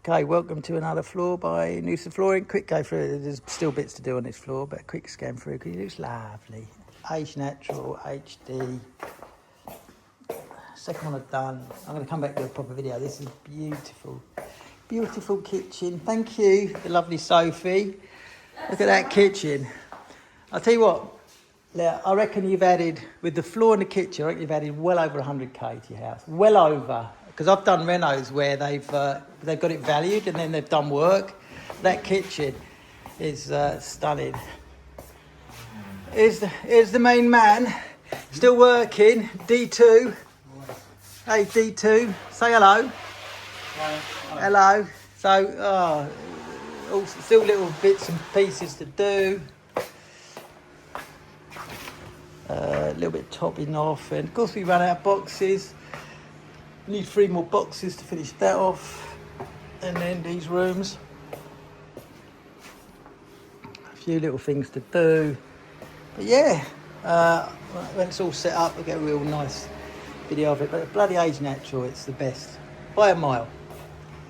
Okay, welcome to another floor by Noosa Flooring. Quick go through it. There's still bits to do on this floor, but a quick scan through because it looks lovely. Age natural, HD. Second one I've done. I'm going to come back to a proper video. This is beautiful. Beautiful kitchen. Thank you, the lovely Sophie. Look at that kitchen. I'll tell you what, Leah, I reckon you've added, with the floor and the kitchen, I reckon you've added well over 100k to your house. Well over. Because I've done renos where they've got it valued and then they've done work. That kitchen is stunning. Here's the main man, still working, D2. Hey D2, say hello. Hello. So, still little bits and pieces to do. A little bit topping off, and of course we run out of boxes. Need 3 more boxes to finish that off, and then these rooms. A few little things to do, but yeah, when it's all set up, we'll get a real nice video of it. But bloody age natural, it's the best by a mile.